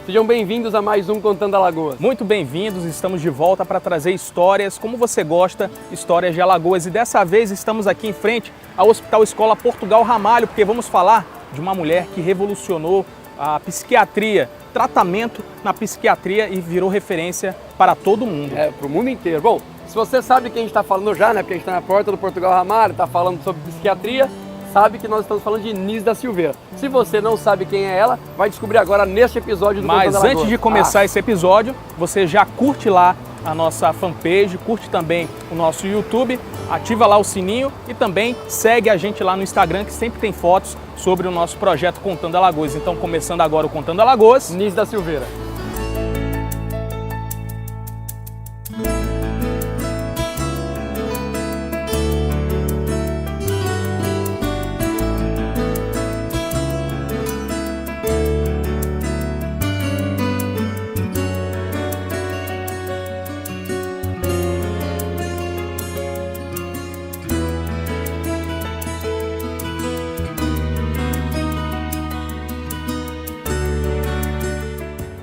Sejam bem-vindos a mais um Contando Alagoas. Muito bem-vindos, estamos de volta para trazer histórias, como você gosta, histórias de Alagoas. E dessa vez estamos aqui em frente ao Hospital Escola Portugal Ramalho, porque vamos falar de uma mulher que revolucionou a psiquiatria, tratamento na psiquiatria e virou referência para todo mundo. Para o mundo inteiro. Bom, se você sabe quem a gente está falando já, né? Porque a gente está na porta do Portugal Ramalho, está falando sobre psiquiatria, sabe que nós estamos falando de Nise da Silveira. Se você não sabe quem é ela, vai descobrir agora neste episódio do Contando Alagoas. Mas antes de começar esse episódio, você já curte lá a nossa fanpage, curte também o nosso YouTube, ativa lá o sininho e também segue a gente lá no Instagram, que sempre tem fotos sobre o nosso projeto Contando Alagoas. Então, começando agora o Contando Alagoas, Nise da Silveira.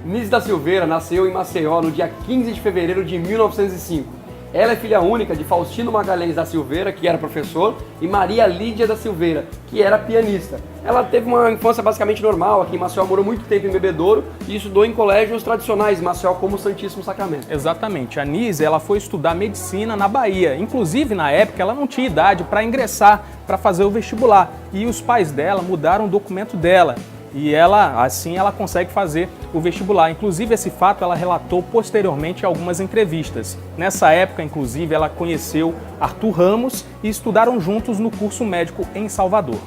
Nise da Silveira nasceu em Maceió no dia 15 de fevereiro de 1905. Ela é filha única de Faustino Magalhães da Silveira, que era professor, e Maria Lídia da Silveira, que era pianista. Ela teve uma infância basicamente normal aqui em Maceió, morou muito tempo em Bebedouro e estudou em colégios tradicionais em Maceió, como o Santíssimo Sacramento. Exatamente. A Nise, ela foi estudar medicina na Bahia. Inclusive, na época, ela não tinha idade para ingressar, para fazer o vestibular. E os pais dela mudaram o documento dela. E assim ela consegue fazer o vestibular. Inclusive, esse fato ela relatou posteriormente em algumas entrevistas. Nessa época, inclusive, ela conheceu Arthur Ramos e estudaram juntos no curso médico em Salvador.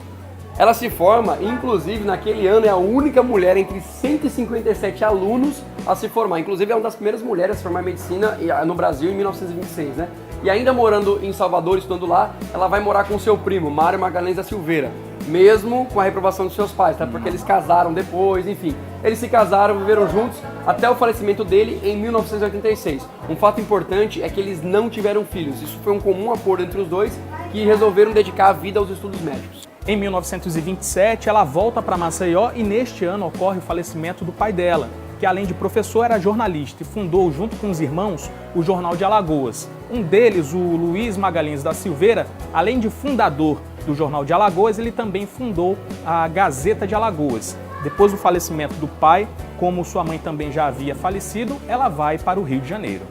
Ela se forma, inclusive, naquele ano é a única mulher entre 157 alunos a se formar. Inclusive, é uma das primeiras mulheres a se formar em medicina no Brasil em 1926, né? E ainda morando em Salvador, estudando lá, ela vai morar com seu primo, Mário Magalhães da Silveira. Mesmo com a reprovação dos seus pais, tá? Porque eles casaram depois, enfim. Eles se casaram, viveram juntos até o falecimento dele em 1986. Um fato importante é que eles não tiveram filhos. Isso foi um comum acordo entre os dois, que resolveram dedicar a vida aos estudos médicos. Em 1927, ela volta para Maceió e neste ano ocorre o falecimento do pai dela, que além de professor era jornalista e fundou, junto com os irmãos, o Jornal de Alagoas. Um deles, o Luiz Magalhães da Silveira, além de fundador do Jornal de Alagoas, ele também fundou a Gazeta de Alagoas. Depois do falecimento do pai, como sua mãe também já havia falecido, ela vai para o Rio de Janeiro.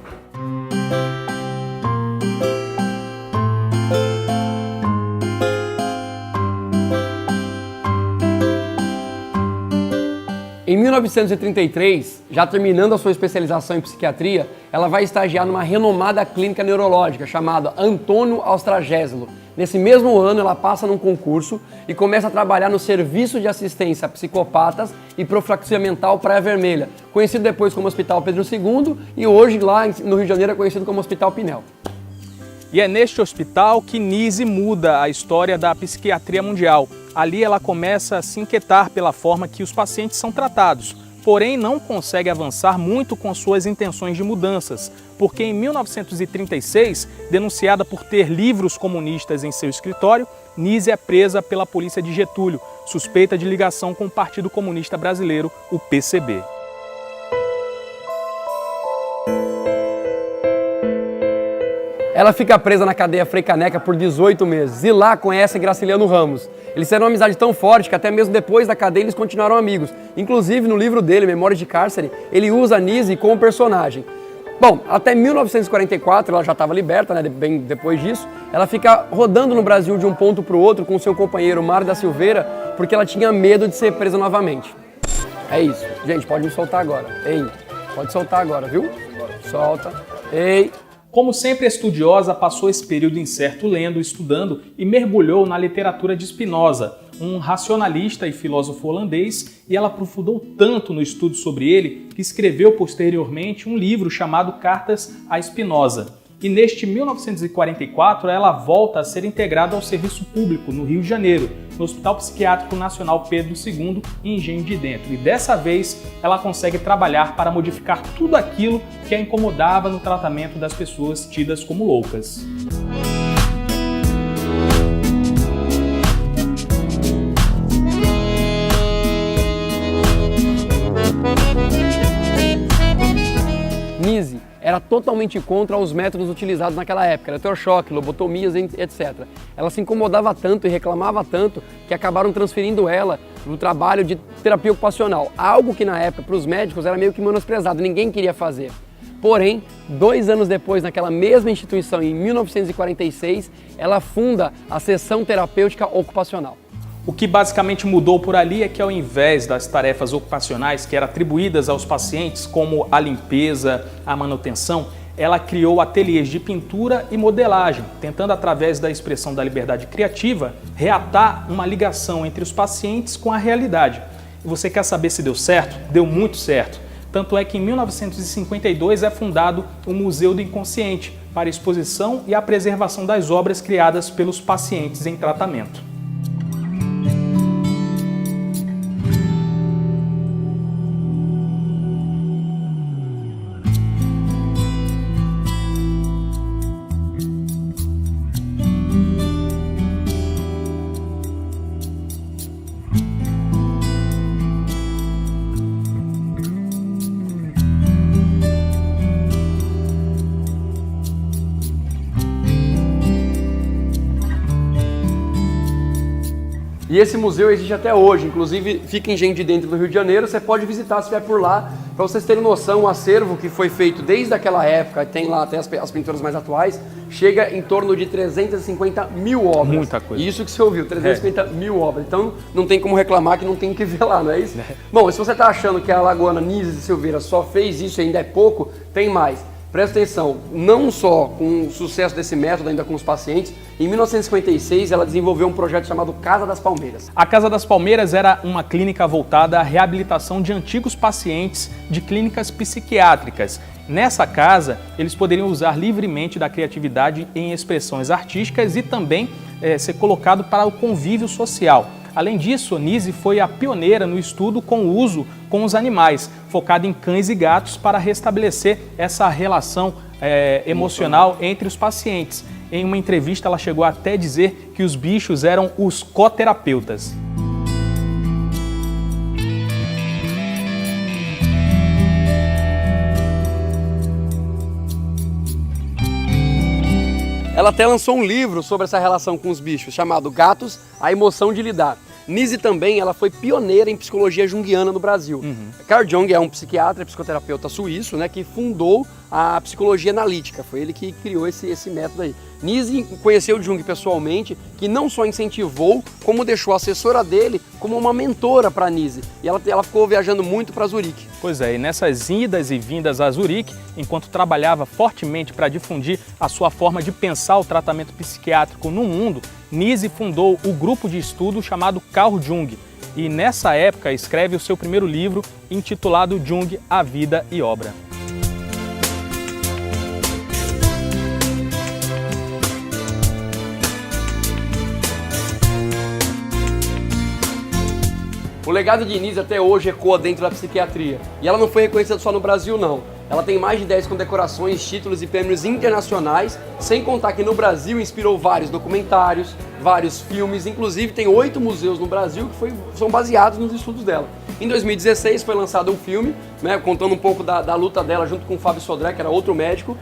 Em 1933, já terminando a sua especialização em psiquiatria, ela vai estagiar numa renomada clínica neurológica chamada Antônio Austragésilo. Nesse mesmo ano, ela passa num concurso e começa a trabalhar no Serviço de Assistência a Psicopatas e Profilaxia Mental Praia Vermelha, conhecido depois como Hospital Pedro II e hoje lá no Rio de Janeiro é conhecido como Hospital Pinel. E é neste hospital que Nise muda a história da psiquiatria mundial. Ali ela começa a se inquietar pela forma que os pacientes são tratados, porém não consegue avançar muito com suas intenções de mudanças, porque em 1936, denunciada por ter livros comunistas em seu escritório, Nise é presa pela polícia de Getúlio, suspeita de ligação com o Partido Comunista Brasileiro, o PCB. Ela fica presa na cadeia Frei Caneca por 18 meses e lá conhece Graciliano Ramos. Eles tiveram uma amizade tão forte que até mesmo depois da cadeia eles continuaram amigos. Inclusive no livro dele, Memórias de Cárcere, ele usa a Nise como personagem. Bom, até 1944, ela já estava liberta, né, bem depois disso, ela fica rodando no Brasil de um ponto para o outro com seu companheiro Mário da Silveira, porque ela tinha medo de ser presa novamente. É isso. Gente, pode me soltar agora. Ei, pode soltar agora, viu? Solta. Ei. Como sempre estudiosa, passou esse período incerto lendo, estudando e mergulhou na literatura de Spinoza, um racionalista e filósofo holandês, e ela aprofundou tanto no estudo sobre ele que escreveu posteriormente um livro chamado Cartas a Spinoza. E neste 1944 ela volta a ser integrada ao serviço público no Rio de Janeiro, no Hospital Psiquiátrico Nacional Pedro II, em Engenho de Dentro. E dessa vez ela consegue trabalhar para modificar tudo aquilo que a incomodava no tratamento das pessoas tidas como loucas. era totalmente contra os métodos utilizados naquela época, eletrochoque, lobotomias, etc. Ela se incomodava tanto e reclamava tanto que acabaram transferindo ela no trabalho de terapia ocupacional, algo que na época para os médicos era meio que menosprezado, ninguém queria fazer. Porém, 2 anos depois, naquela mesma instituição, em 1946, ela funda a Seção Terapêutica Ocupacional. O que basicamente mudou por ali é que, ao invés das tarefas ocupacionais que eram atribuídas aos pacientes, como a limpeza, a manutenção, ela criou ateliês de pintura e modelagem, tentando, através da expressão da liberdade criativa, reatar uma ligação entre os pacientes com a realidade. E você quer saber se deu certo? Deu muito certo. Tanto é que em 1952 é fundado o Museu do Inconsciente, para a exposição e a preservação das obras criadas pelos pacientes em tratamento. E esse museu existe até hoje, inclusive fica em Engenho de Dentro do Rio de Janeiro, você pode visitar se estiver por lá, para vocês terem noção, o acervo que foi feito desde aquela época, tem lá até as pinturas mais atuais, chega em torno de 350 mil obras. Muita coisa. Isso que você ouviu, 350 mil obras. Então não tem como reclamar que não tem o que ver lá, não é isso? Bom, se você está achando que a alagoana Nise de Silveira só fez isso e ainda é pouco, tem mais. Presta atenção, não só com o sucesso desse método ainda com os pacientes, em 1956 ela desenvolveu um projeto chamado Casa das Palmeiras. A Casa das Palmeiras era uma clínica voltada à reabilitação de antigos pacientes de clínicas psiquiátricas. Nessa casa, eles poderiam usar livremente da criatividade em expressões artísticas e também ser colocado para o convívio social. Além disso, Nise foi a pioneira no estudo com o uso com os animais, focado em cães e gatos para restabelecer essa relação emocional entre os pacientes. Em uma entrevista, ela chegou até a dizer que os bichos eram os coterapeutas. Ela até lançou um livro sobre essa relação com os bichos, chamado Gatos, a Emoção de Lidar. Nise também ela foi pioneira em psicologia junguiana no Brasil. Carl Jung é um psiquiatra e psicoterapeuta suíço, né, que fundou a psicologia analítica. Foi ele que criou esse método aí. Nise conheceu Jung pessoalmente, que não só incentivou, como deixou a assessora dele como uma mentora para Nise. E ela ficou viajando muito para Zurique. Pois é, e nessas idas e vindas a Zurique, enquanto trabalhava fortemente para difundir a sua forma de pensar o tratamento psiquiátrico no mundo, Nise fundou o grupo de estudo chamado Carl Jung. E nessa época escreve o seu primeiro livro, intitulado Jung, a Vida e Obra. O legado de Nise até hoje ecoa dentro da psiquiatria. E ela não foi reconhecida só no Brasil, não. Ela tem mais de 10 condecorações, títulos e prêmios internacionais, sem contar que no Brasil inspirou vários documentários, vários filmes, inclusive tem 8 museus no Brasil que são baseados nos estudos dela. Em 2016 foi lançado um filme, né, contando um pouco da luta dela junto com o Fábio Sodré, que era outro médico,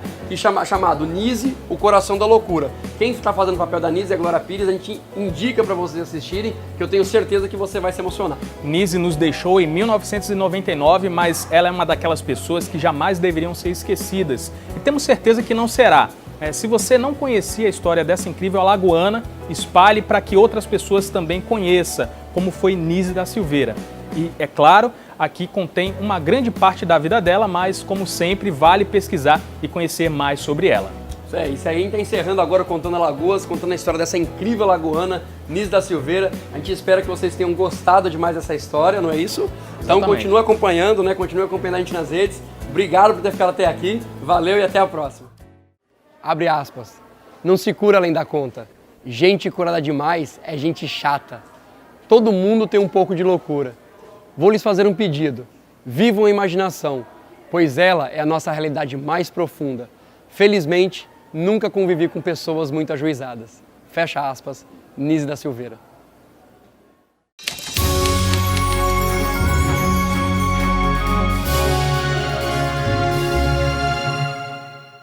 chamado Nise, o Coração da Loucura. Quem está fazendo o papel da Nise é a Glória Pires, a gente indica para vocês assistirem, que eu tenho certeza que você vai se emocionar. Nise nos deixou em 1999, mas ela é uma daquelas pessoas que jamais deveriam ser esquecidas. E temos certeza que não será. Se você não conhecia a história dessa incrível alagoana, espalhe para que outras pessoas também conheçam, como foi Nise da Silveira. E, é claro, aqui contém uma grande parte da vida dela, mas, como sempre, vale pesquisar e conhecer mais sobre ela. Isso aí, a gente está encerrando agora contando Alagoas, contando a história dessa incrível alagoana, Nise da Silveira. A gente espera que vocês tenham gostado demais dessa história, não é isso? Então continua acompanhando, né? Continua acompanhando a gente nas redes. Obrigado por ter ficado até aqui. Valeu e até a próxima. Abre aspas. Não se cura além da conta. Gente curada demais é gente chata. Todo mundo tem um pouco de loucura. Vou lhes fazer um pedido. Vivam a imaginação, pois ela é a nossa realidade mais profunda. Felizmente, nunca convivi com pessoas muito ajuizadas. Fecha aspas, Nise da Silveira.